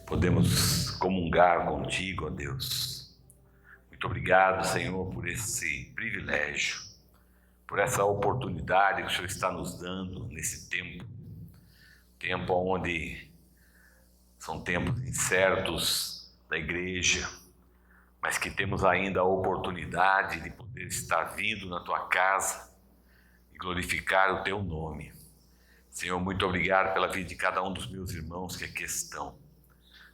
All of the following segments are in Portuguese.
podemos comungar contigo, ó Deus. Muito obrigado, Senhor, por esse privilégio, por essa oportunidade que o Senhor está nos dando nesse tempo onde são tempos incertos da igreja, mas que temos ainda a oportunidade de poder estar vindo na tua casa e glorificar o teu nome. Senhor, muito obrigado pela vida de cada um dos meus irmãos que aqui estão.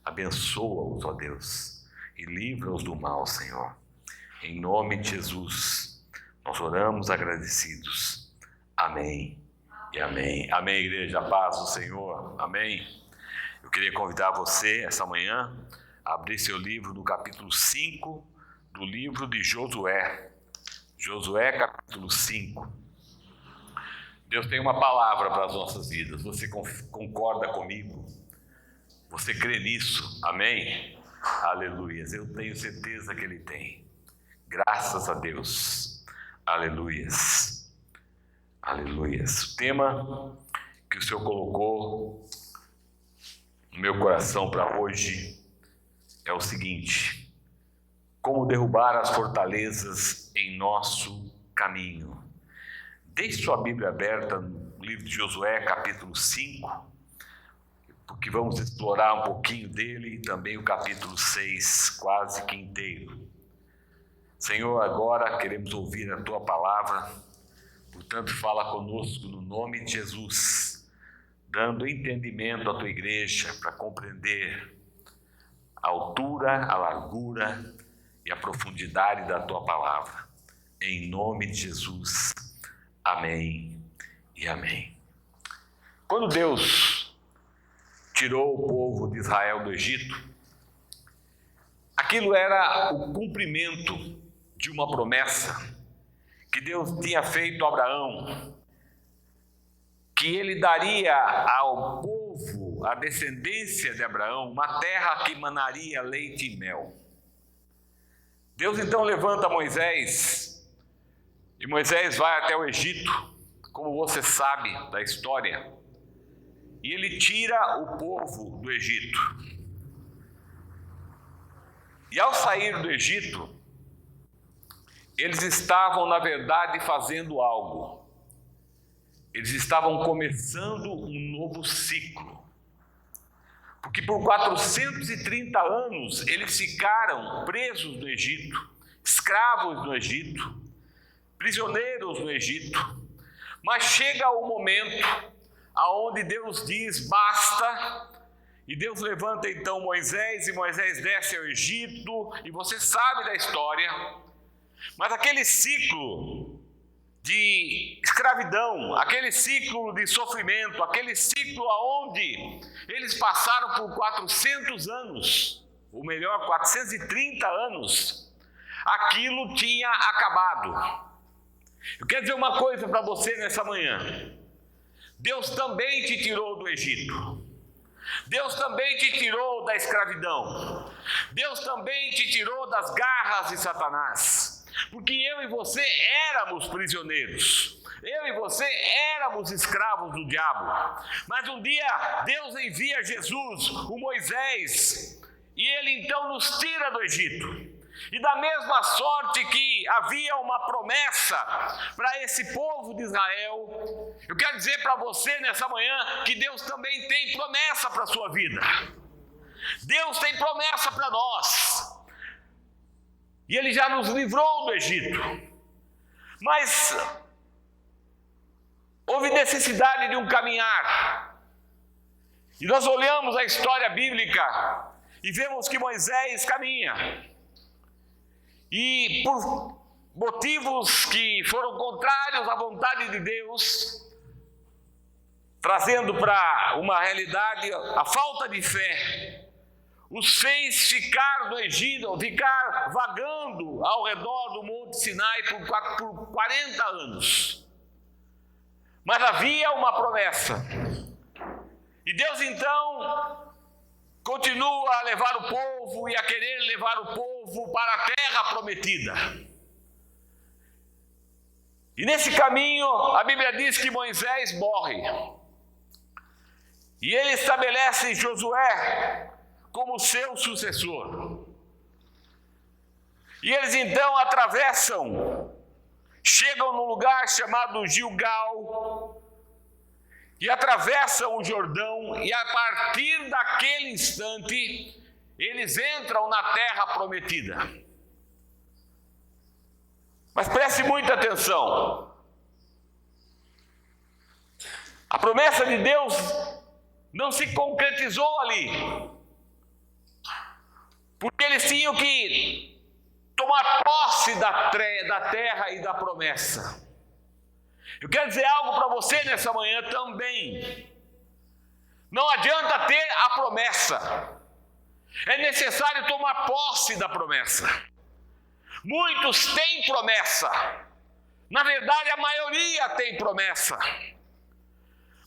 Abençoa-os, ó Deus, e livra-os do mal, Senhor. Em nome de Jesus, nós oramos agradecidos. Amém e amém. Amém, igreja, a paz do Senhor. Amém. Eu queria convidar você, essa manhã, a abrir seu livro no capítulo 5 do livro de Josué. Josué, capítulo 5. Deus tem uma palavra para as nossas vidas. Você concorda comigo? Você crê nisso? Amém? Aleluias. Eu tenho certeza que Ele tem. Graças a Deus. Aleluias. Aleluias. O tema que o Senhor colocou no meu coração para hoje é o seguinte: como derrubar as fortalezas em nosso caminho. Deixe sua Bíblia aberta no livro de Josué, capítulo 5, porque vamos explorar um pouquinho dele e também o capítulo 6, quase que inteiro. Senhor, agora queremos ouvir a tua palavra, portanto, fala conosco no nome de Jesus, dando entendimento à tua igreja para compreender a altura, a largura e a profundidade da tua palavra. Em nome de Jesus, amém e amém. Quando Deus tirou o povo de Israel do Egito, aquilo era o cumprimento de uma promessa que Deus tinha feito a Abraão, que ele daria ao povo, à descendência de Abraão, uma terra que manaria leite e mel. Deus então levanta Moisés, e Moisés vai até o Egito, como você sabe da história, e ele tira o povo do Egito. E ao sair do Egito, eles estavam, na verdade, fazendo algo. Eles estavam começando um novo ciclo. Porque por 430 anos eles ficaram presos no Egito, escravos no Egito, prisioneiros no Egito. Mas chega o momento aonde Deus diz basta, e Deus levanta então Moisés, e Moisés desce ao Egito, e você sabe da história. Mas aquele ciclo de escravidão, aquele ciclo de sofrimento, aquele ciclo onde eles passaram por 400 anos, ou melhor, 430 anos, aquilo tinha acabado. Eu quero dizer uma coisa para você nessa manhã: Deus também te tirou do Egito, Deus também te tirou da escravidão, Deus também te tirou das garras de Satanás. Porque eu e você éramos prisioneiros, eu e você éramos escravos do diabo. Mas um dia Deus envia Jesus, o Moisés, e ele então nos tira do Egito. E da mesma sorte que havia uma promessa para esse povo de Israel, eu quero dizer para você nessa manhã que Deus também tem promessa para a sua vida. Deus tem promessa para nós. E Ele já nos livrou do Egito. Mas houve necessidade de um caminhar. E nós olhamos a história bíblica e vemos que Moisés caminha. E por motivos que foram contrários à vontade de Deus, trazendo para uma realidade a falta de fé, os fez ficar no Egito, ficar vagando ao redor do Monte Sinai por 40 anos. Mas havia uma promessa. E Deus então continua a levar o povo e a querer levar o povo para a terra prometida. E nesse caminho, a Bíblia diz que Moisés morre. E ele estabelece em Josué como seu sucessor. E eles então atravessam, chegam num lugar chamado Gilgal, e atravessam o Jordão, e a partir daquele instante, eles entram na terra prometida. Mas preste muita atenção. A promessa de Deus não se concretizou ali, porque eles tinham que tomar posse da terra e da promessa. Eu quero dizer algo para você nessa manhã também. Não adianta ter a promessa, é necessário tomar posse da promessa. Muitos têm promessa, na verdade a maioria tem promessa,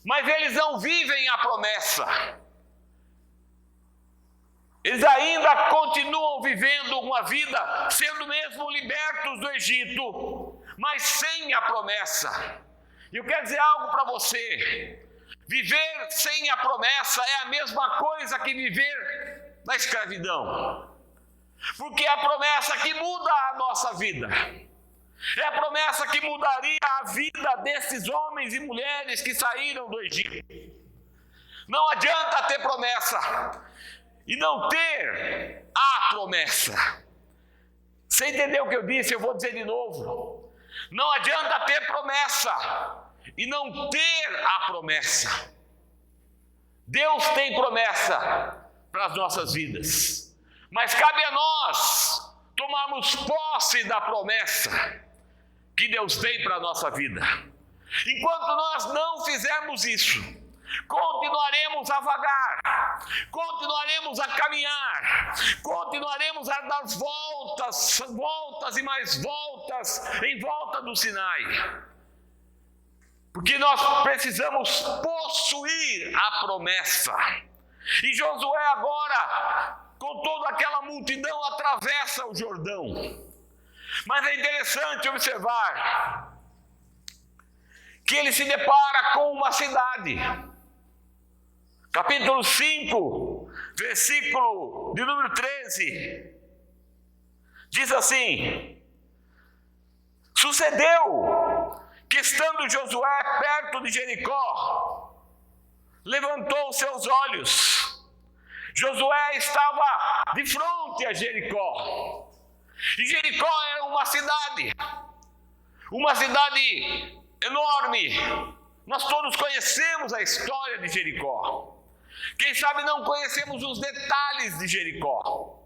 mas eles não vivem a promessa. Eles ainda continuam vivendo uma vida, sendo mesmo libertos do Egito, mas sem a promessa. E eu quero dizer algo para você: viver sem a promessa é a mesma coisa que viver na escravidão. Porque é a promessa que muda a nossa vida. É a promessa que mudaria a vida desses homens e mulheres que saíram do Egito. Não adianta ter promessa e não ter a promessa. Você entendeu o que eu disse? Eu vou dizer de novo. Não adianta ter promessa e não ter a promessa. Deus tem promessa para as nossas vidas, mas cabe a nós tomarmos posse da promessa que Deus tem para a nossa vida. Enquanto nós não fizermos isso, continuaremos a vagar, continuaremos a caminhar, continuaremos a dar voltas e mais voltas em volta do Sinai. Porque nós precisamos possuir a promessa. E Josué agora, com toda aquela multidão, atravessa o Jordão. Mas é interessante observar que ele se depara com uma cidade. Capítulo 5, versículo de número 13, diz assim: sucedeu que, estando Josué perto de Jericó, levantou os seus olhos. Josué estava de frente a Jericó. E Jericó era uma cidade enorme. Nós todos conhecemos a história de Jericó. Quem sabe não conhecemos os detalhes de Jericó.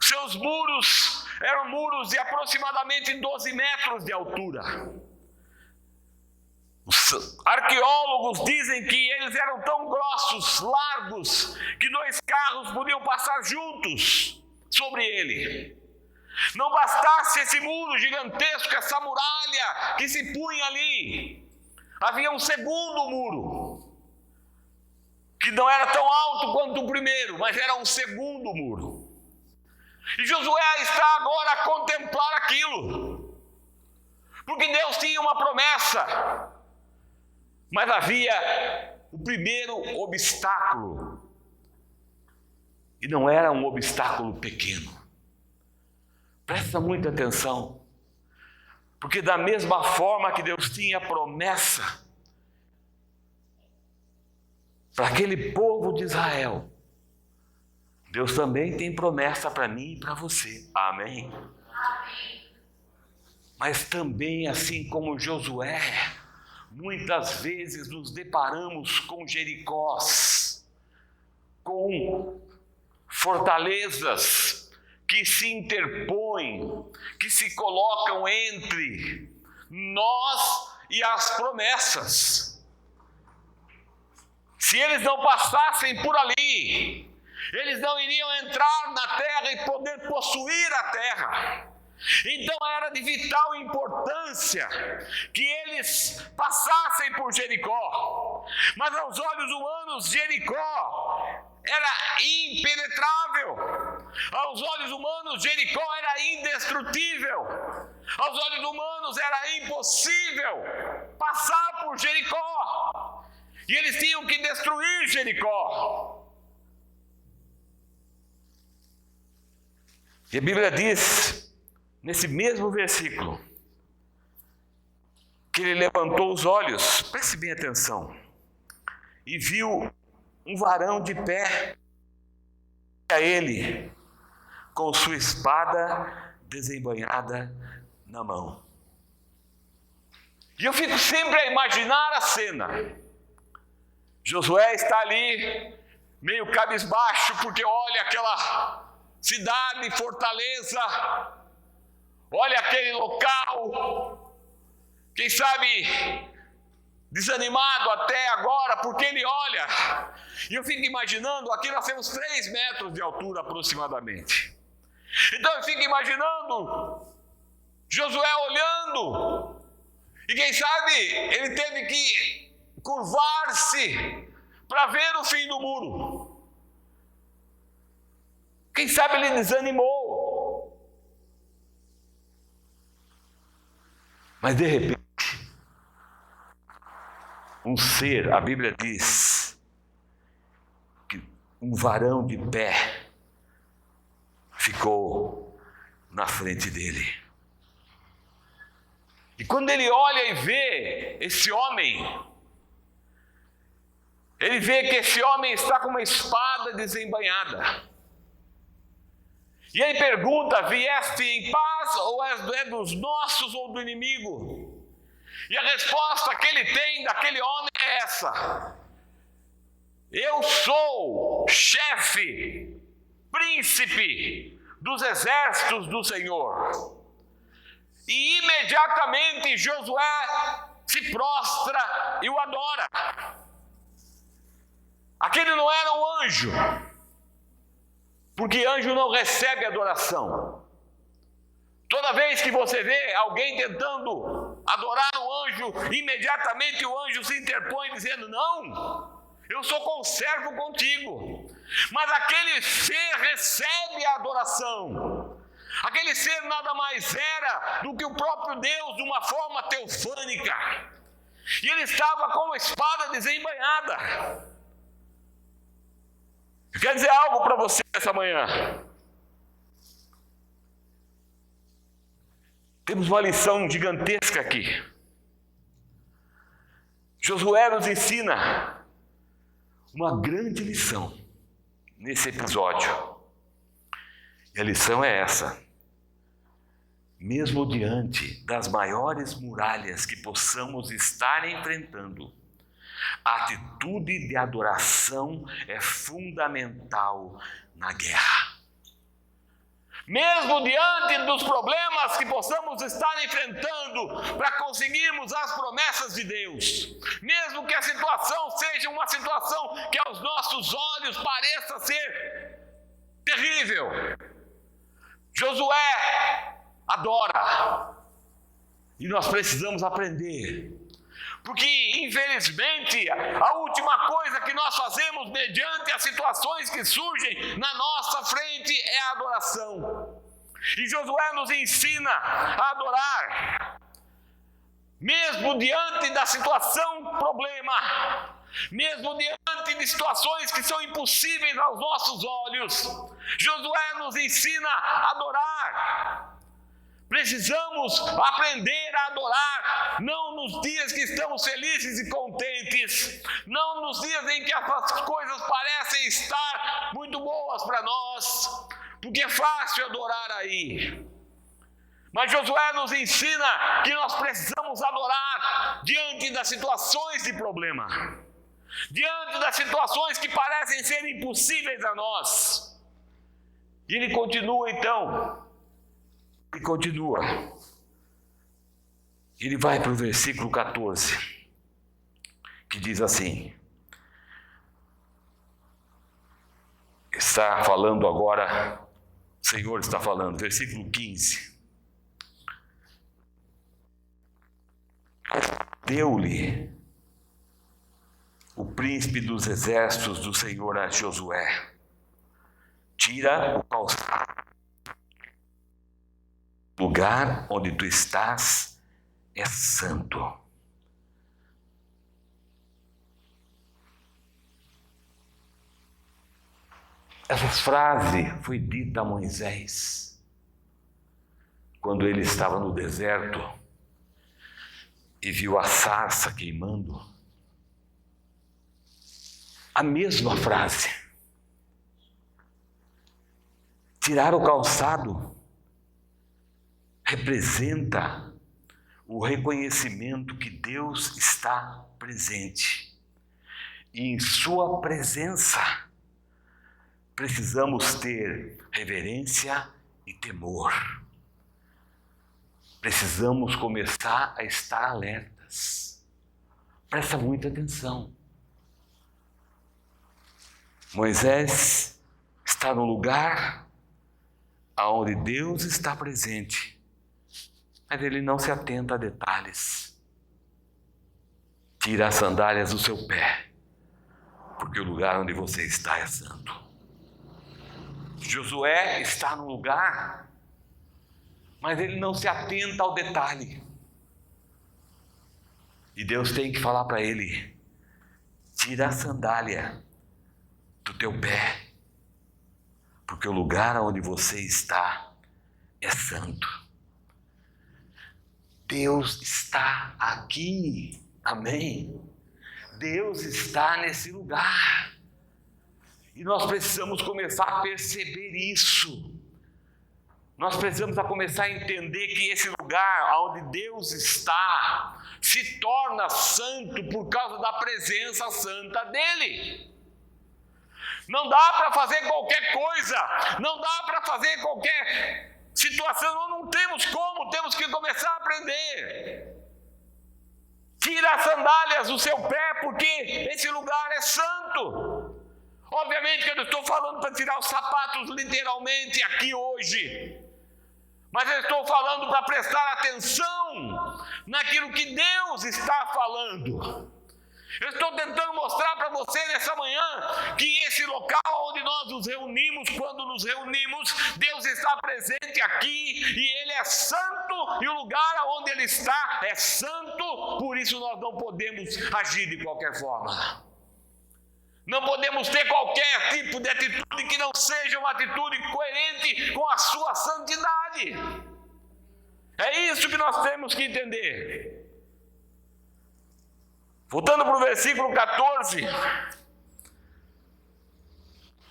Seus muros eram muros de aproximadamente 12 metros de altura. Os arqueólogos dizem que eles eram tão grossos, largos, que 2 carros podiam passar juntos sobre ele. Não bastasse esse muro gigantesco, essa muralha que se punha ali, havia um segundo muro, que não era tão alto quanto o primeiro, mas era um segundo muro. E Josué está agora a contemplar aquilo, porque Deus tinha uma promessa, mas havia o primeiro obstáculo, e não era um obstáculo pequeno. Presta muita atenção, porque da mesma forma que Deus tinha promessa para aquele povo de Israel, Deus também tem promessa para mim e para você. Amém? Mas também, assim como Josué, muitas vezes nos deparamos com Jericós, com fortalezas que se interpõem, que se colocam entre nós e as promessas. Se eles não passassem por ali, eles não iriam entrar na terra e poder possuir a terra. Então era de vital importância que eles passassem por Jericó. Mas aos olhos humanos, Jericó era impenetrável. Aos olhos humanos, Jericó era indestrutível. Aos olhos humanos era impossível passar por Jericó. E eles tinham que destruir Jericó. E a Bíblia diz, nesse mesmo versículo, que ele levantou os olhos, preste bem atenção, e viu um varão de pé a ele, com sua espada desembainhada na mão. E eu fico sempre a imaginar a cena. Josué está ali, meio cabisbaixo, porque olha aquela cidade, fortaleza, olha aquele local, quem sabe desanimado até agora, porque ele olha, e eu fico imaginando, aqui nós temos 3 metros de altura aproximadamente. Então eu fico imaginando Josué olhando, e quem sabe ele teve que curvar-se para ver o fim do muro. Quem sabe ele desanimou. Mas de repente, um ser, a Bíblia diz, que um varão de pé ficou na frente dele. E quando ele olha e vê esse homem, ele vê que esse homem está com uma espada desembainhada. E ele pergunta: vieste em paz ou é dos nossos ou do inimigo? E a resposta que ele tem daquele homem é essa: eu sou chefe, príncipe dos exércitos do Senhor. E imediatamente Josué se prostra e o adora. Aquele não era um anjo, porque anjo não recebe adoração. Toda vez que você vê alguém tentando adorar um anjo, imediatamente o anjo se interpõe dizendo: não, eu sou conservo contigo. Mas aquele ser recebe a adoração. Aquele ser nada mais era do que o próprio Deus, de uma forma teofânica. E ele estava com a espada desembainhada. Eu quero dizer algo para você essa manhã. Temos uma lição gigantesca aqui. Josué nos ensina uma grande lição nesse episódio. E a lição é essa: mesmo diante das maiores muralhas que possamos estar enfrentando, a atitude de adoração é fundamental na guerra. Mesmo diante dos problemas que possamos estar enfrentando para conseguirmos as promessas de Deus, mesmo que a situação seja uma situação que aos nossos olhos pareça ser terrível, Josué adora. E nós precisamos aprender. Porque, infelizmente, a última coisa que nós fazemos mediante as situações que surgem na nossa frente é a adoração. E Josué nos ensina a adorar, mesmo diante da situação problema, mesmo diante de situações que são impossíveis aos nossos olhos. Josué nos ensina a adorar. Precisamos aprender a adorar, não nos dias que estamos felizes e contentes, não nos dias em que as coisas parecem estar muito boas para nós, porque é fácil adorar aí. Mas Josué nos ensina que nós precisamos adorar diante das situações de problema, diante das situações que parecem ser impossíveis a nós. E ele continua então. E continua. Ele vai para o versículo 14, que diz assim: está falando agora, o Senhor está falando, versículo 15. Deu-lhe o príncipe dos exércitos do Senhor a Josué: tira o calçado. O lugar onde tu estás é santo. Essa frase foi dita a Moisés quando ele estava no deserto e viu a sarça queimando, a mesma frase. Tirar o calçado representa o reconhecimento que Deus está presente. E em sua presença, precisamos ter reverência e temor. Precisamos começar a estar alertas. Presta muita atenção. Moisés está no lugar onde Deus está presente, mas ele não se atenta a detalhes. Tira as sandálias do seu pé, porque o lugar onde você está é santo. Josué está no lugar, mas ele não se atenta ao detalhe. E Deus tem que falar para ele: tira a sandália do teu pé, porque o lugar onde você está é santo. Deus está aqui, amém? Deus está nesse lugar. E nós precisamos começar a perceber isso. Nós precisamos começar a entender que esse lugar onde Deus está se torna santo por causa da presença santa dEle. Não dá para fazer qualquer coisa, não dá para fazer qualquer situação, nós não temos como, temos que começar a aprender. Tira as sandálias do seu pé, porque esse lugar é santo. Obviamente que eu não estou falando para tirar os sapatos literalmente aqui hoje, mas eu estou falando para prestar atenção naquilo que Deus está falando. Eu estou tentando mostrar para você nessa manhã que esse local onde nós nos reunimos, quando nos reunimos, Deus está presente aqui e Ele é santo, e o lugar onde Ele está é santo, por isso nós não podemos agir de qualquer forma. Não podemos ter qualquer tipo de atitude que não seja uma atitude coerente com a sua santidade. É isso que nós temos que entender. Voltando para o versículo 14,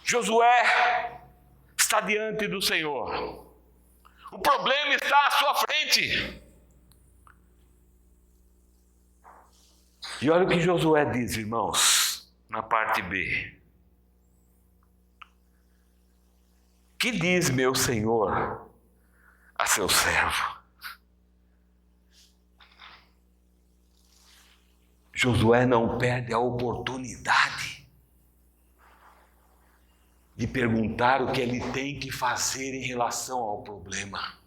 Josué está diante do Senhor. O problema está à sua frente. E olha o que Josué diz, irmãos, na parte B. Que diz meu Senhor a seu servo? Josué não perde a oportunidade de perguntar o que ele tem que fazer em relação ao problema.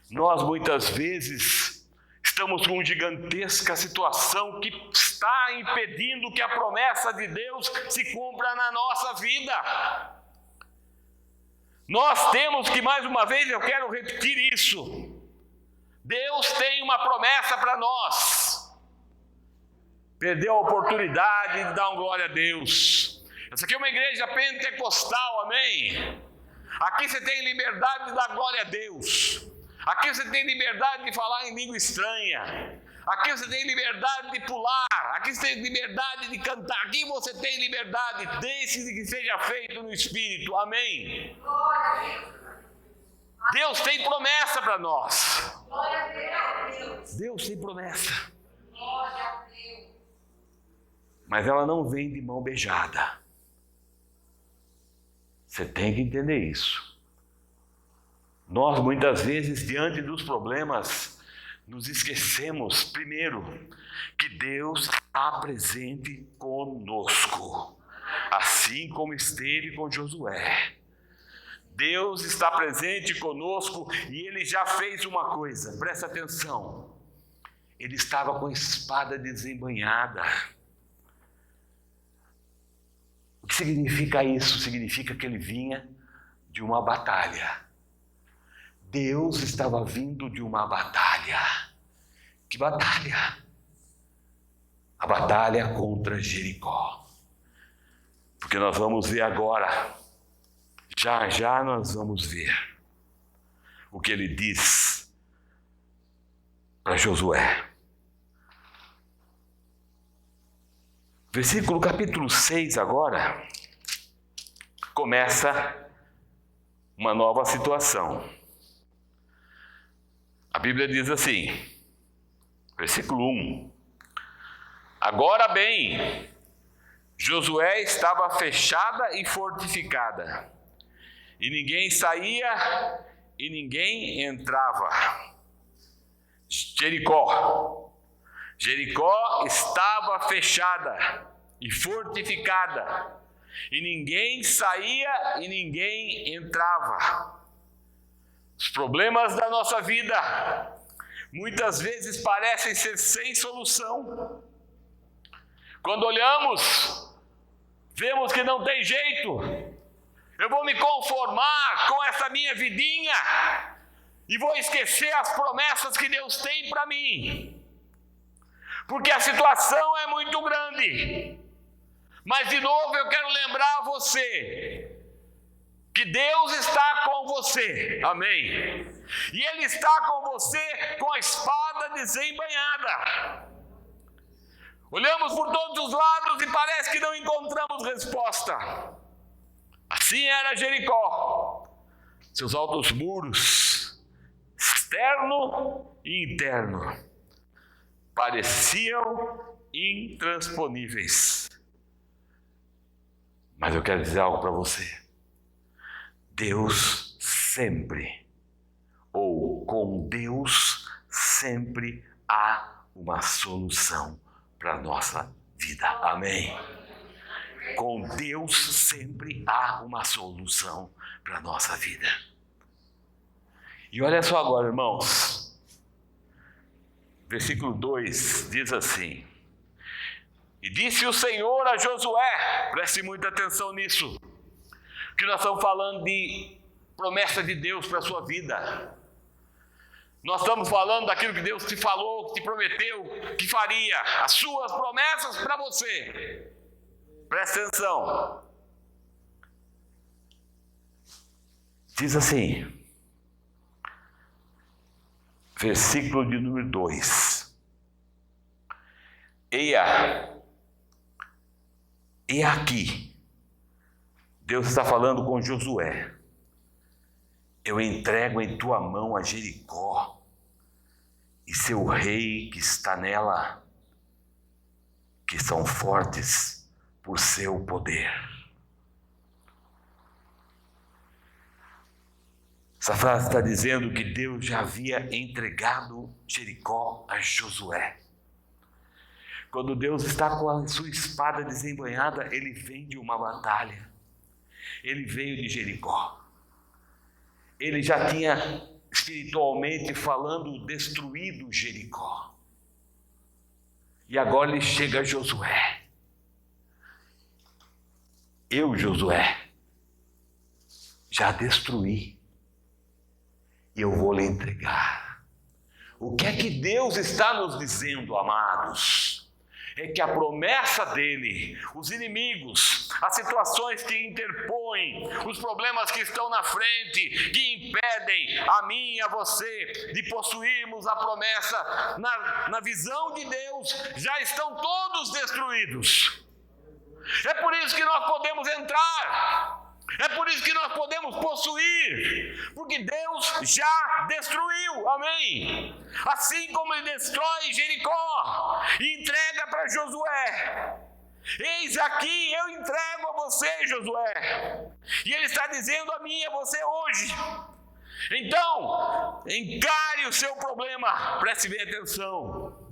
Nós muitas vezes estamos com uma gigantesca situação que está impedindo que a promessa de Deus se cumpra na nossa vida. Nós temos que, mais uma vez, eu quero repetir isso. Deus tem uma promessa para nós. Perdeu a oportunidade de dar uma glória a Deus. Essa aqui é uma igreja pentecostal, amém? Aqui você tem liberdade de dar glória a Deus. Aqui você tem liberdade de falar em língua estranha. Aqui você tem liberdade de pular. Aqui você tem liberdade de cantar. Aqui você tem liberdade, desde que seja feito no Espírito, amém? Deus tem promessa para nós. Deus tem promessa. Mas ela não vem de mão beijada. Você tem que entender isso. Nós, muitas vezes, diante dos problemas, nos esquecemos, primeiro, que Deus está presente conosco, assim como esteve com Josué. Deus está presente conosco e Ele já fez uma coisa, presta atenção. Ele estava com a espada desembainhada. O que significa isso? Significa que ele vinha de uma batalha. Deus estava vindo de uma batalha. Que batalha? A batalha contra Jericó. Porque nós vamos ver agora, já nós vamos ver o que ele diz para Josué. Versículo capítulo 6 agora, começa uma nova situação. A Bíblia diz assim, versículo 1. Agora bem, Josué estava fechada e fortificada, e ninguém saía e ninguém entrava. Jericó estava fechada e fortificada, e ninguém saía e ninguém entrava. Os problemas da nossa vida muitas vezes parecem ser sem solução. Quando olhamos, vemos que não tem jeito. Eu vou me conformar com essa minha vidinha e vou esquecer as promessas que Deus tem para mim, porque a situação é muito grande. Mas de novo eu quero lembrar a você que Deus está com você, amém? E Ele está com você com a espada desembainhada. Olhamos por todos os lados e parece que não encontramos resposta. Assim era Jericó, seus altos muros, externo e interno, pareciam intransponíveis. Mas eu quero dizer algo para você. Deus sempre, ou com Deus sempre há uma solução para a nossa vida. Amém? Com Deus sempre há uma solução para a nossa vida. E olha só agora, irmãos. Versículo 2 diz assim: e disse o Senhor a Josué, preste muita atenção nisso, que nós estamos falando de promessa de Deus para a sua vida. Nós estamos falando daquilo que Deus te falou, que te prometeu, que faria, as suas promessas para você. Presta atenção. Diz assim, versículo de número 2. Eia aqui, Deus está falando com Josué. Eu entrego em tua mão a Jericó e seu rei que está nela, que são fortes por seu poder. Essa frase está dizendo que Deus já havia entregado Jericó a Josué. Quando Deus está com a sua espada desembainhada, ele vem de uma batalha. Ele veio de Jericó. Ele já tinha, espiritualmente falando, destruído Jericó. E agora ele chega a Josué. Eu, Josué, já destruí. E eu vou lhe entregar. O que é que Deus está nos dizendo, amados? É que a promessa dele, os inimigos, as situações que interpõem, os problemas que estão na frente, que impedem a mim e a você de possuirmos a promessa na visão de Deus, já estão todos destruídos. É por isso que nós podemos entrar. É por isso que nós podemos possuir, porque Deus já destruiu, amém? Assim como ele destrói Jericó e entrega para Josué. Eis aqui, eu entrego a você, Josué. E ele está dizendo a mim e a você hoje. Então, encare o seu problema, preste bem atenção.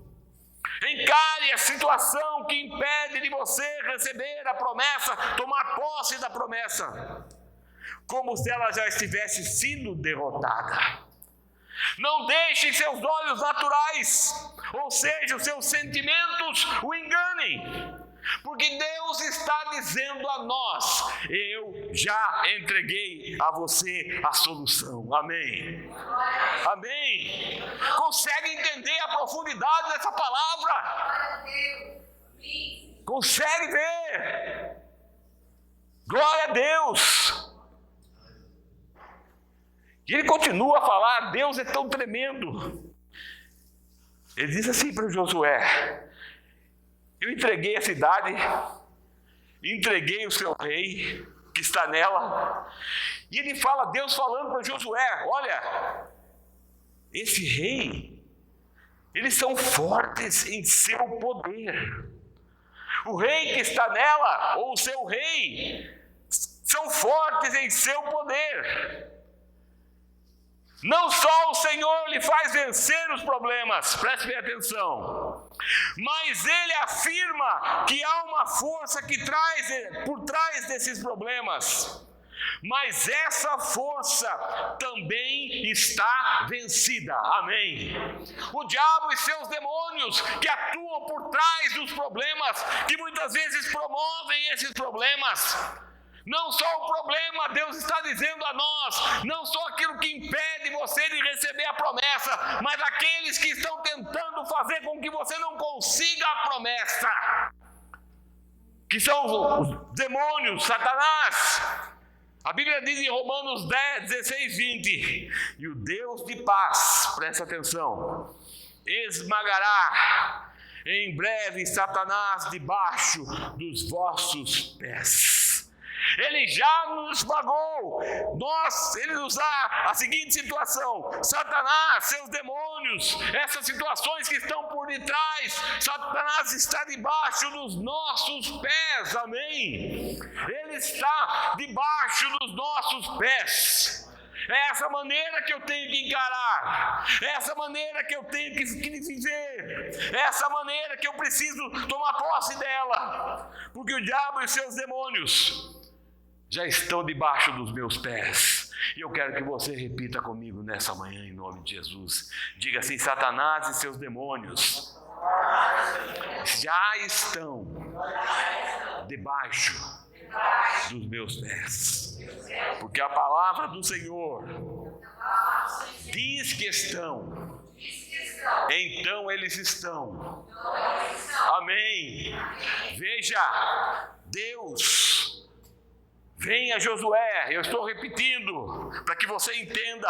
Encare a situação que impede de você receber a promessa, tomar posse da promessa, como se ela já estivesse sendo derrotada. Não deixe seus olhos naturais, ou seja, os seus sentimentos, o enganem, porque Deus está dizendo a nós: eu já entreguei a você a solução, amém? Amém? Consegue entender a profundidade dessa palavra? Consegue ver? Glória a Deus! E ele continua a falar, Deus é tão tremendo. Ele diz assim para Josué: eu entreguei a cidade, entreguei o seu rei, que está nela. E ele fala, Deus falando para Josué: olha, esse rei, eles são fortes em seu poder. O rei que está nela, ou o seu rei, são fortes em seu poder. Não só o Senhor lhe faz vencer os problemas, preste bem atenção, mas Ele afirma que há uma força que traz por trás desses problemas. Mas essa força também está vencida, amém? O diabo e seus demônios que atuam por trás dos problemas, que muitas vezes promovem esses problemas. Não só o problema, Deus está dizendo a nós, não só aquilo que impede você de receber a promessa, mas aqueles que estão tentando fazer com que você não consiga a promessa, que são os demônios, Satanás. A Bíblia diz em Romanos 10, 16, 20, e o Deus de paz, presta atenção, esmagará em breve Satanás debaixo dos vossos pés. Ele já nos esmagou. Ele nos dá a seguinte situação: Satanás, seus demônios, essas situações que estão por detrás, Satanás está debaixo dos nossos pés, amém? Ele está debaixo dos nossos pés. É essa maneira que eu tenho que encarar, é essa maneira que eu tenho que viver, é essa maneira que eu preciso tomar posse dela, porque o diabo e seus demônios já estão debaixo dos meus pés. E eu quero que você repita comigo nessa manhã, em nome de Jesus. Diga assim: Satanás e seus demônios já estão debaixo dos meus pés. Porque a palavra do Senhor diz que estão, então eles estão. Amém. Veja, Deus... Venha Josué, eu estou repetindo, para que você entenda,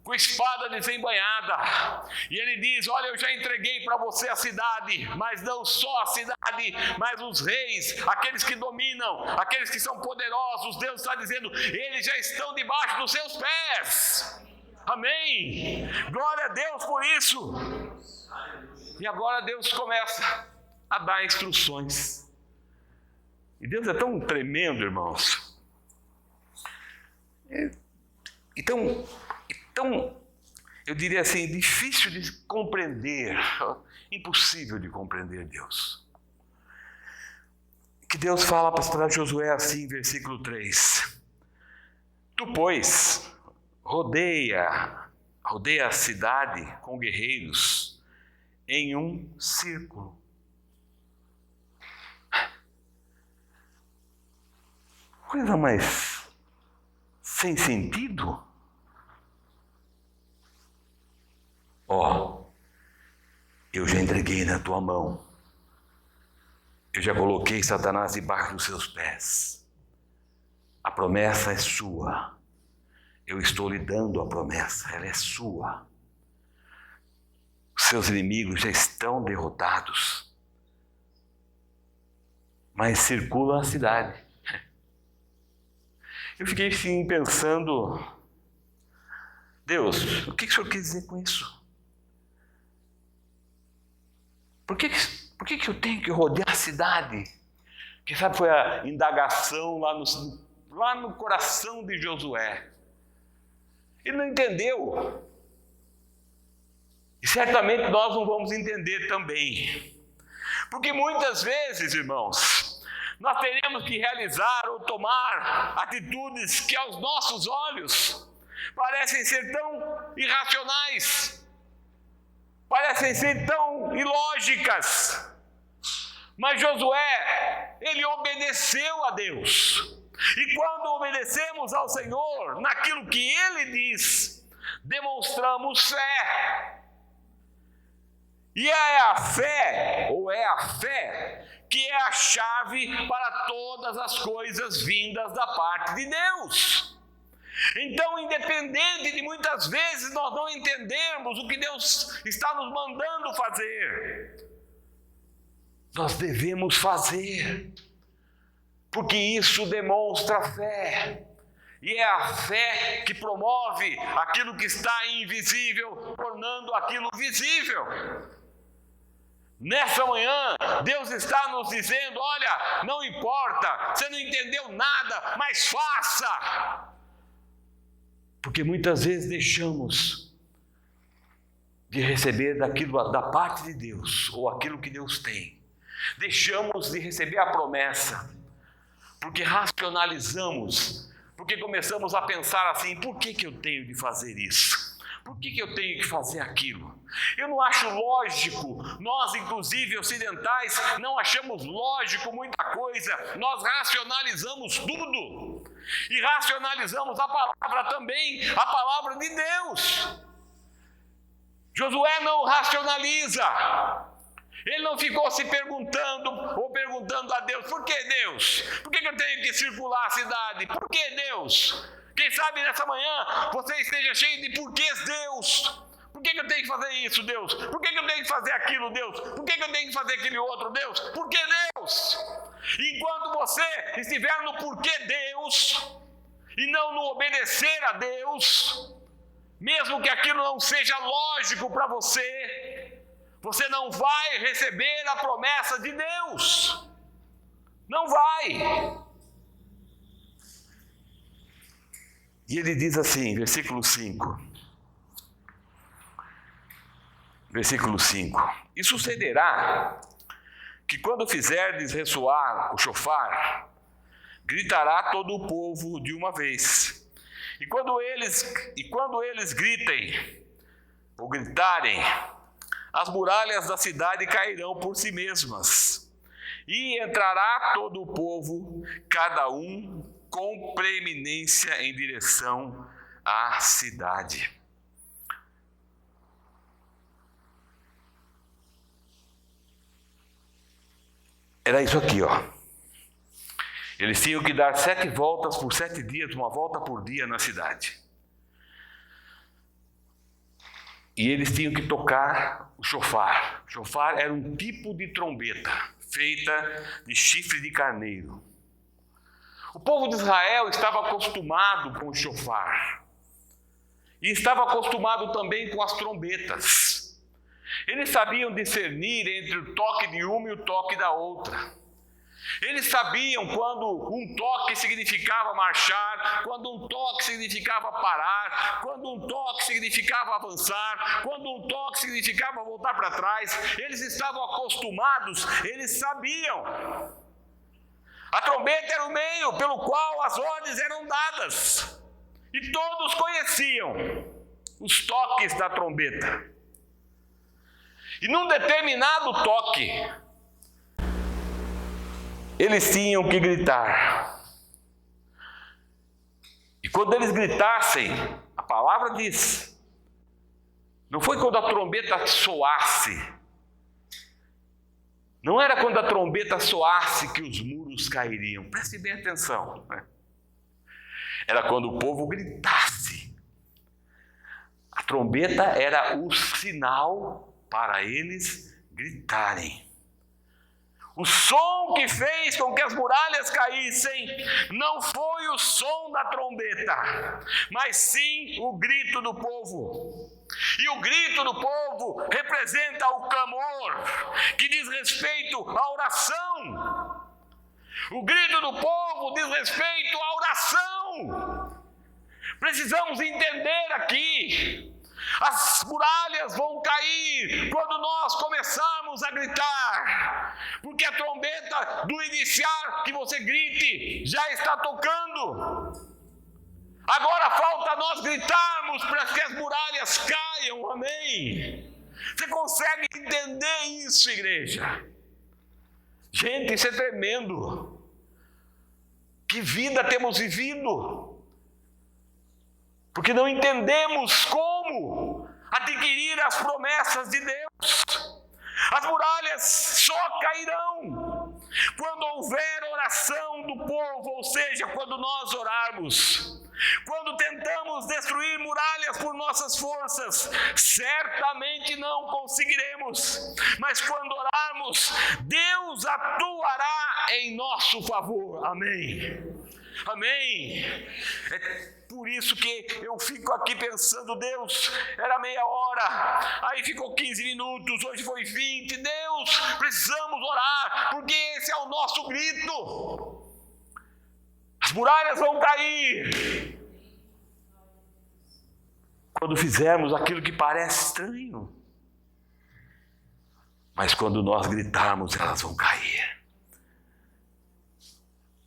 com espada desembainhada, e ele diz: olha, eu já entreguei para você a cidade, mas não só a cidade, mas os reis, aqueles que dominam, aqueles que são poderosos. Deus está dizendo, eles já estão debaixo dos seus pés, amém? Glória a Deus por isso. E agora Deus começa a dar instruções. E Deus é tão tremendo, irmãos. Então, eu diria assim, difícil de compreender, impossível de compreender Deus. Que Deus fala para Josué assim, versículo 3. Tu, pois, rodeia a cidade com guerreiros em um círculo. Coisa mais sem sentido. Eu já entreguei na tua mão. Eu já coloquei Satanás debaixo dos seus pés. A promessa é sua. Eu estou lhe dando a promessa, ela é sua. Os seus inimigos já estão derrotados. Mas circula a cidade. Eu fiquei assim pensando, Deus, o que o Senhor quer dizer com isso? Por que eu tenho que rodear a cidade? Quem sabe foi a indagação lá no coração de Josué. Ele não entendeu. E certamente nós não vamos entender também. Porque muitas vezes, irmãos, nós teremos que realizar ou tomar atitudes que aos nossos olhos parecem ser tão irracionais, parecem ser tão ilógicas. Mas Josué, ele obedeceu a Deus. E quando obedecemos ao Senhor, naquilo que Ele diz, demonstramos fé. E é a fé que é a chave para todas as coisas vindas da parte de Deus. Então, independente de muitas vezes nós não entendermos o que Deus está nos mandando fazer, nós devemos fazer, porque isso demonstra fé. E é a fé que promove aquilo que está invisível, tornando aquilo visível. Nessa manhã, Deus está nos dizendo: olha, não importa, você não entendeu nada, mas faça. Porque muitas vezes deixamos de receber daquilo, da parte de Deus, ou aquilo que Deus tem. Deixamos de receber a promessa, porque racionalizamos, porque começamos a pensar assim: por que eu tenho de fazer isso? Por que eu tenho que fazer aquilo? Eu não acho lógico, nós inclusive ocidentais não achamos lógico muita coisa, nós racionalizamos tudo. E racionalizamos a palavra também, a palavra de Deus. Josué não racionaliza. Ele não ficou se perguntando ou perguntando a Deus: por que Deus? Por que eu tenho que circular a cidade? Por que Deus? Quem sabe nessa manhã você esteja cheio de porquês, Deus. Por que eu tenho que fazer isso, Deus? Por que eu tenho que fazer aquilo, Deus? Por que eu tenho que fazer aquele outro, Deus? Por que Deus? Enquanto você estiver no porquê Deus e não no obedecer a Deus, mesmo que aquilo não seja lógico para você, você não vai receber a promessa de Deus. Não vai. E ele diz assim, versículo 5. Versículo 5. E sucederá que quando fizerdes ressoar o chofar, gritará todo o povo de uma vez. E quando eles gritem, ou gritarem, as muralhas da cidade cairão por si mesmas. E entrará todo o povo, cada um com preeminência em direção à cidade. Era isso aqui, ó. Eles tinham que dar 7 voltas por 7 dias, uma volta por dia na cidade. E eles tinham que tocar o chofar. O chofar era um tipo de trombeta, feita de chifre de carneiro. O povo de Israel estava acostumado com o chofar. E estava acostumado também com as trombetas. Eles sabiam discernir entre o toque de uma e o toque da outra. Eles sabiam quando um toque significava marchar, quando um toque significava parar, quando um toque significava avançar, quando um toque significava voltar para trás. Eles estavam acostumados, eles sabiam. A trombeta era o meio pelo qual as ordens eram dadas. E todos conheciam os toques da trombeta. E num determinado toque, eles tinham que gritar. E quando eles gritassem, a palavra diz, não foi quando a trombeta soasse. Não era quando a trombeta soasse que os muros cairiam. Preste bem atenção. Era quando o povo gritasse. A trombeta era o sinal para eles gritarem. O som que fez com que as muralhas caíssem não foi o som da trombeta, mas sim o grito do povo. E o grito do povo representa o clamor, que diz respeito à oração. O grito do povo diz respeito à oração. Precisamos entender aqui. As muralhas vão cair quando nós começarmos a gritar, porque a trombeta do iniciar que você grite já está tocando. Agora falta nós gritarmos para que as muralhas caiam, amém? Você consegue entender isso, igreja? Gente, isso é tremendo. Que vida temos vivido? Porque não entendemos como adquirir as promessas de Deus. As muralhas só cairão quando houver oração do povo, ou seja, quando nós orarmos. Quando tentamos destruir muralhas por nossas forças, certamente não conseguiremos. Mas quando orarmos, Deus atuará em nosso favor. Amém. Amém. É por isso que eu fico aqui pensando, Deus, era meia hora, aí ficou 15 minutos, hoje foi 20. Deus, precisamos orar, porque esse é o nosso grito. As muralhas vão cair quando fizermos aquilo que parece estranho. Mas quando nós gritarmos, elas vão cair.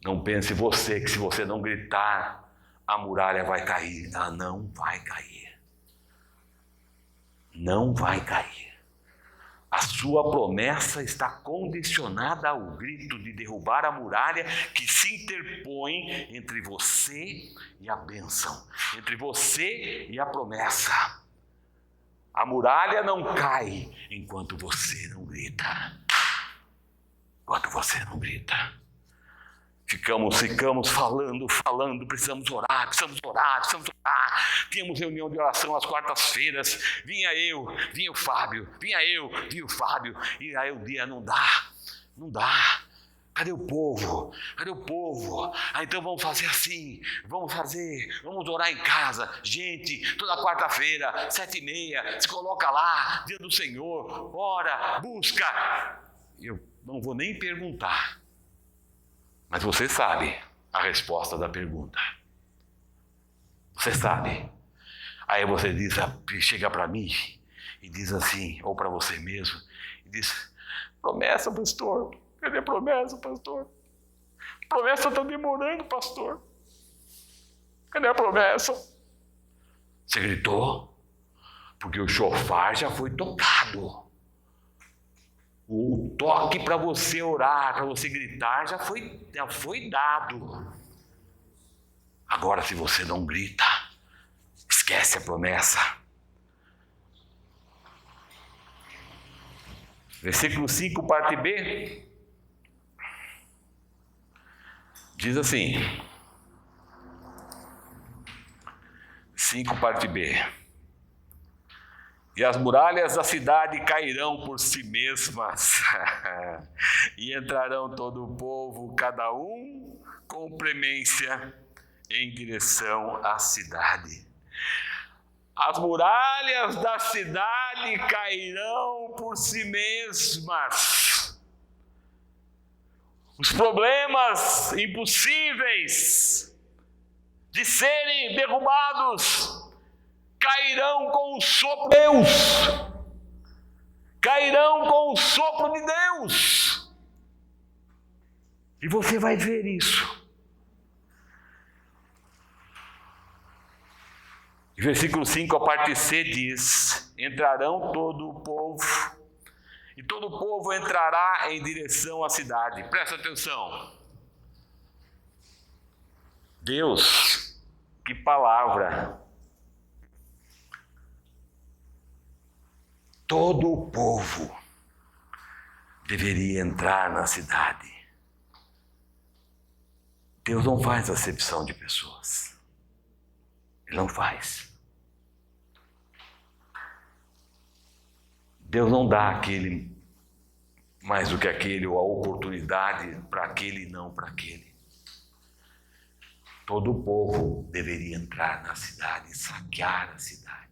Não pense você que se você não gritar, a muralha vai cair. Ela não vai cair. Não vai cair. A sua promessa está condicionada ao grito de derrubar a muralha que se interpõe entre você e a bênção, entre você e a promessa. A muralha não cai enquanto você não grita. Enquanto você não grita. Ficamos falando, precisamos orar. Tínhamos reunião de oração às quartas-feiras, vinha o Fábio, e aí o dia não dá. Cadê o povo? Então vamos fazer assim, vamos orar em casa. Gente, toda quarta-feira, 7h30, se coloca lá, dia do Senhor, ora, busca. Eu não vou nem perguntar. Mas você sabe a resposta da pergunta. Você sabe. Aí você chega para mim e diz assim, ou para você mesmo, e diz: promessa, pastor. Cadê a promessa, pastor? A promessa está demorando, pastor. Cadê a promessa? Você gritou? Porque o chofar já foi tocado. O toque para você orar, para você gritar, já foi dado. Agora, se você não grita, esquece a promessa. Versículo 5, parte B, diz assim, 5, parte B. E as muralhas da cidade cairão por si mesmas, e entrarão todo o povo, cada um com premência, em direção à cidade. As muralhas da cidade cairão por si mesmas. Os problemas impossíveis de serem derrubados cairão com o sopro de Deus. Cairão com o sopro de Deus. E você vai ver isso. E versículo 5, a parte C diz: entrarão todo o povo, e todo o povo entrará em direção à cidade. Presta atenção. Deus, que palavra! Todo o povo deveria entrar na cidade. Deus não faz acepção de pessoas. Ele não faz. Deus não dá aquele mais do que aquele, ou a oportunidade para aquele e não para aquele. Todo o povo deveria entrar na cidade e saquear a cidade.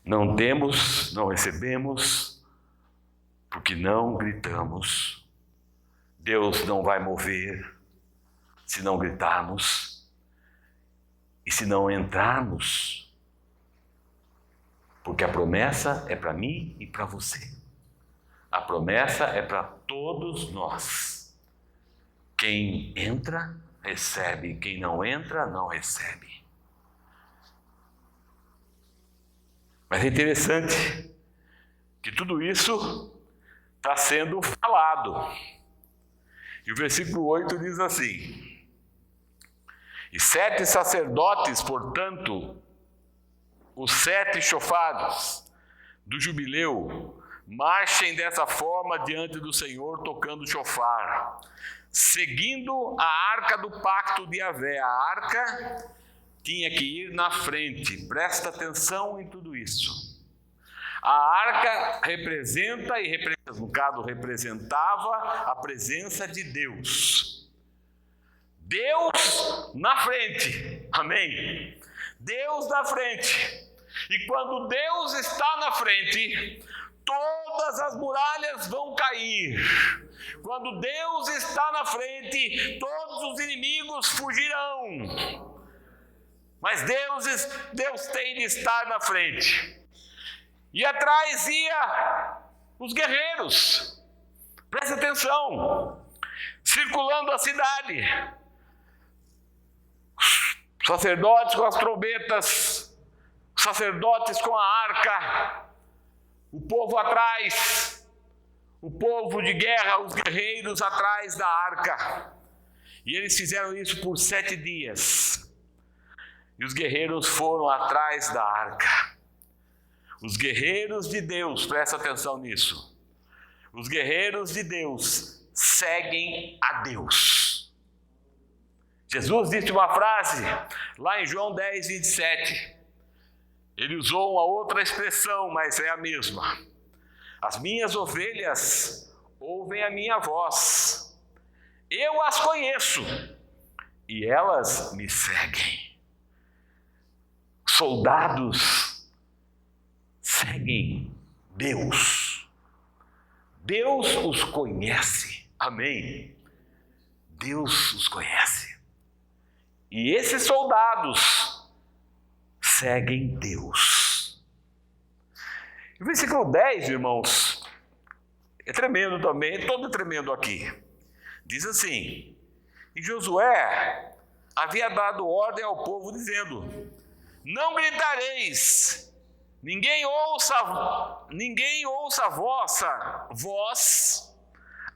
Não temos, não recebemos, porque não gritamos. Deus não vai mover se não gritarmos e se não entrarmos, porque a promessa é para mim e para você. A promessa é para todos nós. Quem entra, recebe. Quem não entra, não recebe. Mas é interessante que tudo isso está sendo falado. E o versículo 8 diz assim: e 7 sacerdotes, portanto, os 7 chofares do jubileu, marchem dessa forma diante do Senhor, tocando o chofar. seguindo a arca do pacto de Yahvé. A arca tinha que ir na frente. Presta atenção em tudo isso. A arca representava a presença de Deus. Deus na frente. Amém? Deus na frente. E quando Deus está na frente, todas as muralhas vão cair. Quando Deus está na frente, todos os inimigos fugirão. Mas Deus tem de estar na frente. E atrás ia os guerreiros. Presta atenção. Circulando a cidade. Sacerdotes com as trombetas. Sacerdotes com a arca. O povo atrás. O povo de guerra, os guerreiros atrás da arca. E eles fizeram isso por 7 dias. E os guerreiros foram atrás da arca. Os guerreiros de Deus, presta atenção nisso. Os guerreiros de Deus seguem a Deus. Jesus disse uma frase lá em João 10, 27. Ele usou uma outra expressão, mas é a mesma. As minhas ovelhas ouvem a minha voz. Eu as conheço e elas me seguem. Soldados seguem Deus. Deus os conhece. Amém? Deus os conhece. E esses soldados seguem Deus. O versículo 10, irmãos, é tremendo também, todo tremendo aqui. Diz assim: e Josué havia dado ordem ao povo, dizendo: não gritareis, ninguém ouça a vossa voz,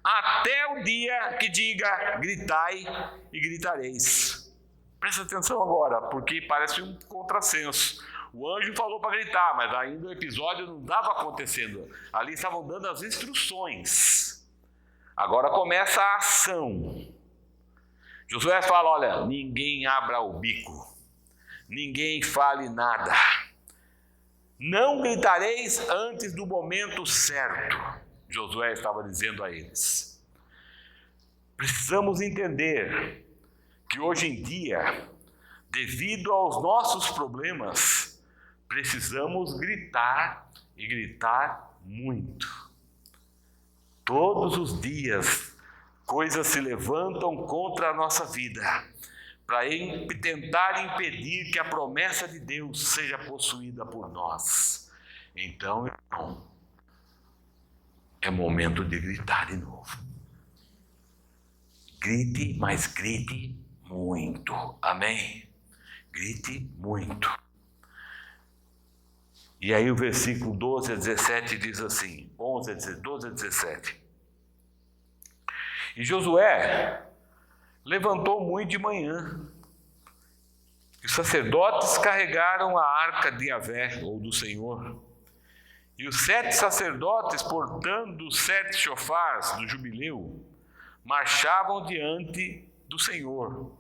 até o dia que diga: gritai e gritareis. Presta atenção agora, porque parece um contrassenso. O anjo falou para gritar, mas ainda o episódio não estava acontecendo. Ali estavam dando as instruções. Agora começa a ação. Josué fala: olha, ninguém abra o bico. Ninguém fale nada. Não gritareis antes do momento certo. Josué estava dizendo a eles. Precisamos entender que hoje em dia, devido aos nossos problemas, precisamos gritar e gritar muito. Todos os dias, coisas se levantam contra a nossa vida, para tentar impedir que a promessa de Deus seja possuída por nós. Então, irmão, é momento de gritar de novo. Grite, mas grite muito. Amém? Grite muito. E aí o versículo 12 a 17 diz assim, 12 a 17. E Josué levantou muito de manhã. E os sacerdotes carregaram a arca de Yahvé, ou do Senhor. E os 7 sacerdotes, portando os 7 chofars do jubileu, marchavam diante do Senhor.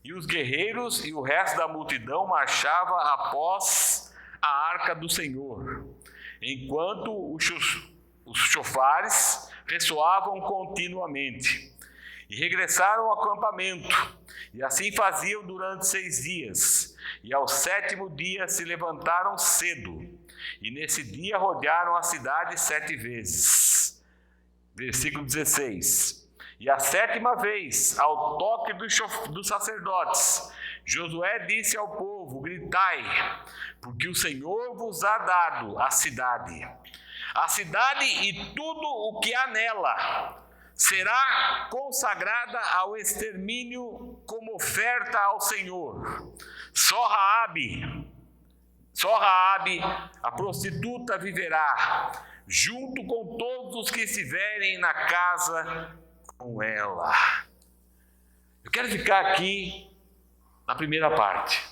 E os guerreiros e o resto da multidão marchava após a arca do Senhor, enquanto os chofares ressoavam continuamente. E regressaram ao acampamento, e assim faziam durante 6 dias. E ao 7º dia se levantaram cedo, e nesse dia rodearam a cidade 7 vezes. Versículo 16. E a 7ª vez, ao toque dos sacerdotes, Josué disse ao povo: gritai, porque o Senhor vos há dado a cidade e tudo o que há nela será consagrada ao extermínio como oferta ao Senhor. Só Raabe, a prostituta, viverá, junto com todos os que estiverem na casa com ela. Eu quero ficar aqui na primeira parte.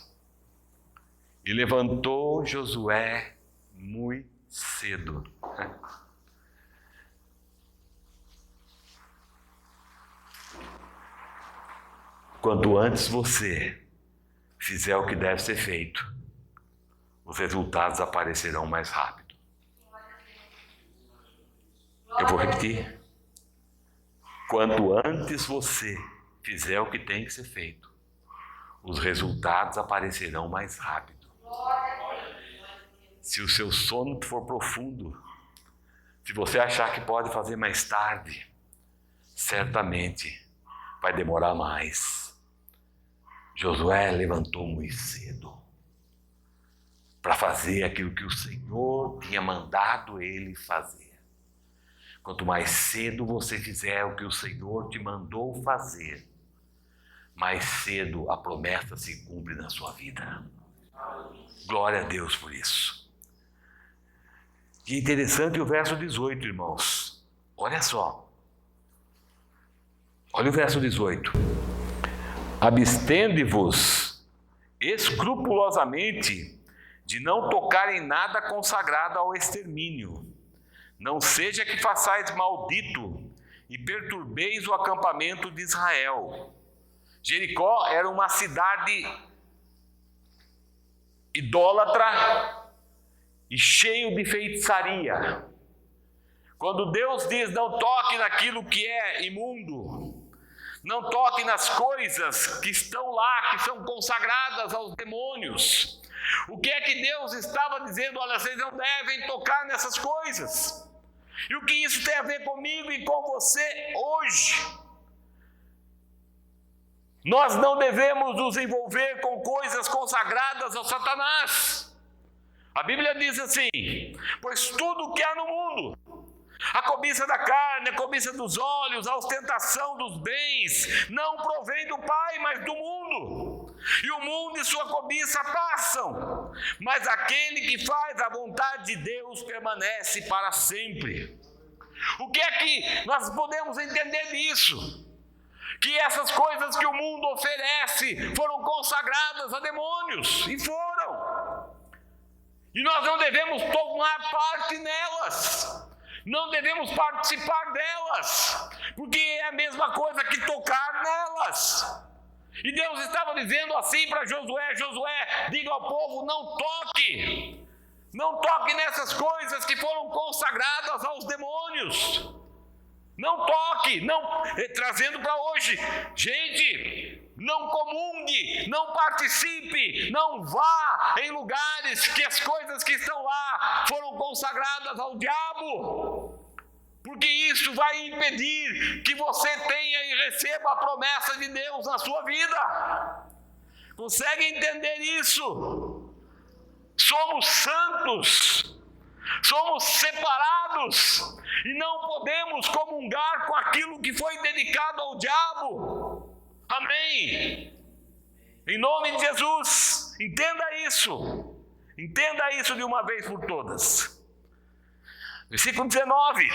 E levantou Josué muito cedo. Quanto antes você fizer o que deve ser feito, os resultados aparecerão mais rápido. Eu vou repetir. Quanto antes você fizer o que tem que ser feito, os resultados aparecerão mais rápido. Se o seu sono for profundo, se você achar que pode fazer mais tarde, certamente vai demorar mais. Josué levantou muito cedo para fazer aquilo que o Senhor tinha mandado ele fazer. Quanto mais cedo você fizer o que o Senhor te mandou fazer, mais cedo a promessa se cumpre na sua vida. Glória a Deus por isso. E interessante o verso 18, irmãos. Olha só. Olha o verso 18. Abstende-vos escrupulosamente de não tocar em nada consagrado ao extermínio. Não seja que façais maldito e perturbeis o acampamento de Israel. Jericó era uma cidade idólatra e cheio de feitiçaria. Quando Deus diz não toque naquilo que é imundo, não toque nas coisas que estão lá, que são consagradas aos demônios. O que é que Deus estava dizendo? Olha, vocês não devem tocar nessas coisas. E o que isso tem a ver comigo e com você hoje? Nós não devemos nos envolver com coisas consagradas ao Satanás. A Bíblia diz assim: pois tudo que há no mundo, a cobiça da carne, a cobiça dos olhos, a ostentação dos bens, não provém do Pai, mas do mundo. E o mundo e sua cobiça passam, mas aquele que faz a vontade de Deus permanece para sempre. O que é que nós podemos entender disso? Que essas coisas que o mundo oferece foram consagradas a demônios, e foram. E nós não devemos tomar parte nelas. Não devemos participar delas, porque é a mesma coisa que tocar nelas. E Deus estava dizendo assim para Josué: Josué, diga ao povo, não toque nessas coisas que foram consagradas aos demônios. Não toque, não, trazendo para hoje, gente, não comungue, não participe, não vá em lugares que as coisas que estão lá foram consagradas ao diabo, porque isso vai impedir que você tenha e receba a promessa de Deus na sua vida. Consegue entender isso? Somos santos, somos separados e não podemos comungar com aquilo que foi dedicado ao diabo. Amém? Em nome de Jesus, entenda isso de uma vez por todas. Versículo 19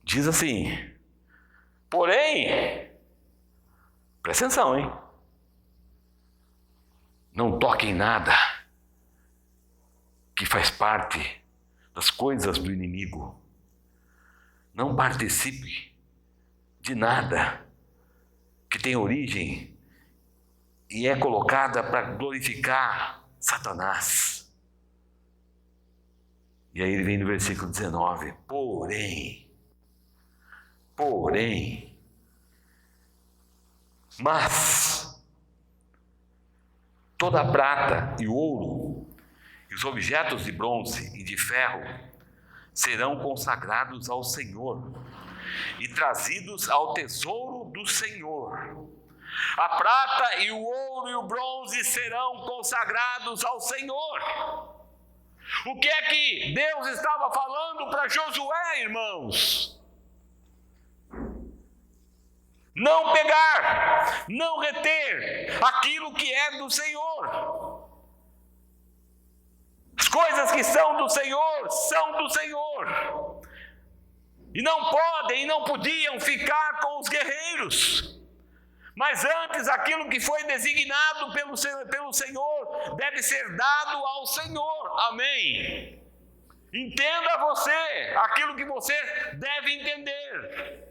diz assim: porém, presta atenção, hein? Não toque em nada que faz parte das coisas do inimigo. Não participe de nada que tem origem e é colocada para glorificar Satanás. E aí ele vem no versículo 19: porém, mas toda a prata e o ouro e os objetos de bronze e de ferro serão consagrados ao Senhor e trazidos ao tesouro do Senhor. A prata e o ouro e o bronze serão consagrados ao Senhor. O que é que Deus estava falando para Josué, irmãos? Não pegar, não reter aquilo que é do Senhor. As coisas que são do Senhor. E não podem e não podiam ficar com os guerreiros. Mas antes, aquilo que foi designado pelo Senhor deve ser dado ao Senhor. Amém? Entenda você aquilo que você deve entender.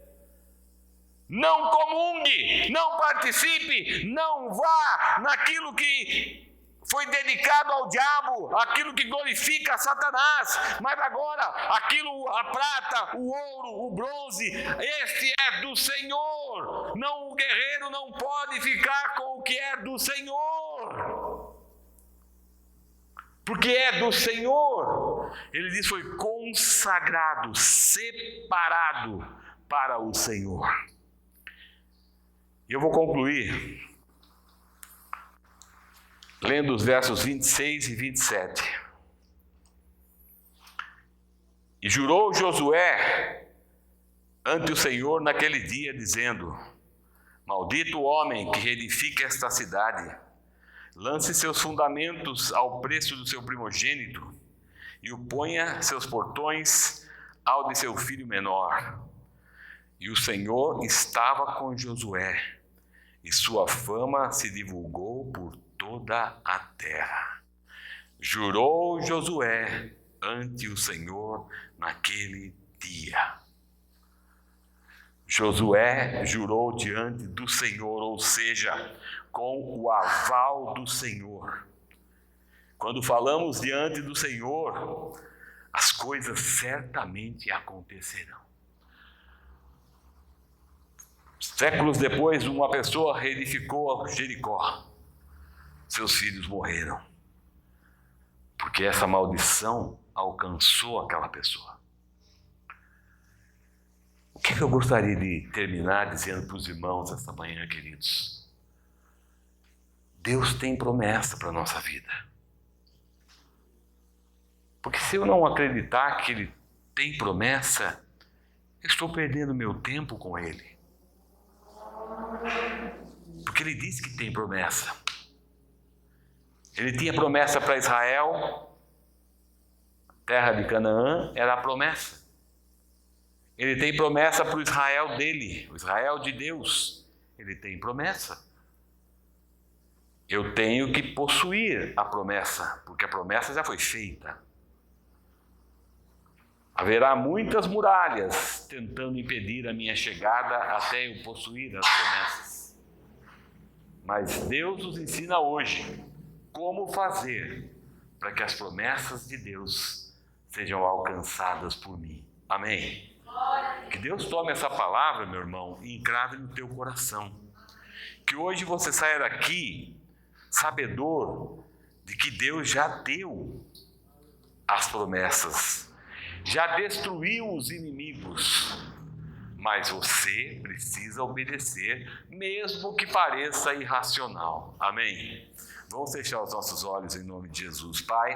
Não comungue, não participe, não vá naquilo que foi dedicado ao diabo, aquilo que glorifica a Satanás, mas agora aquilo, a prata, o ouro, o bronze, este é do Senhor. Não, o guerreiro não pode ficar com o que é do Senhor, porque é do Senhor. Ele diz, foi consagrado, separado para o Senhor. E eu vou concluir lendo os versos 26 e 27. E jurou Josué ante o Senhor naquele dia, dizendo: maldito o homem que reedifica esta cidade, lance seus fundamentos ao preço do seu primogênito, e o ponha seus portões ao de seu filho menor. E o Senhor estava com Josué, e sua fama se divulgou por toda a terra. Jurou Josué ante o Senhor naquele dia. Josué jurou diante do Senhor, ou seja, com o aval do Senhor. Quando falamos diante do Senhor, as coisas certamente acontecerão. Séculos depois, uma pessoa reedificou Jericó. Seus filhos morreram, porque essa maldição alcançou aquela pessoa. O que eu gostaria de terminar dizendo para os irmãos esta manhã, queridos? Deus tem promessa para a nossa vida. Porque se eu não acreditar que Ele tem promessa, eu estou perdendo meu tempo com Ele. Porque Ele disse que tem promessa. Ele tinha promessa para Israel, terra de Canaã, era a promessa. Ele tem promessa para o Israel dele, o Israel de Deus. Ele tem promessa. Eu tenho que possuir a promessa, porque a promessa já foi feita. Haverá muitas muralhas tentando impedir a minha chegada até eu possuir as promessas. Mas Deus nos ensina hoje como fazer para que as promessas de Deus sejam alcançadas por mim. Amém? Que Deus tome essa palavra, meu irmão, e encrave no teu coração. Que hoje você saia daqui sabedor de que Deus já deu as promessas, já destruiu os inimigos, mas você precisa obedecer, mesmo que pareça irracional. Amém? Vamos fechar os nossos olhos em nome de Jesus. Pai,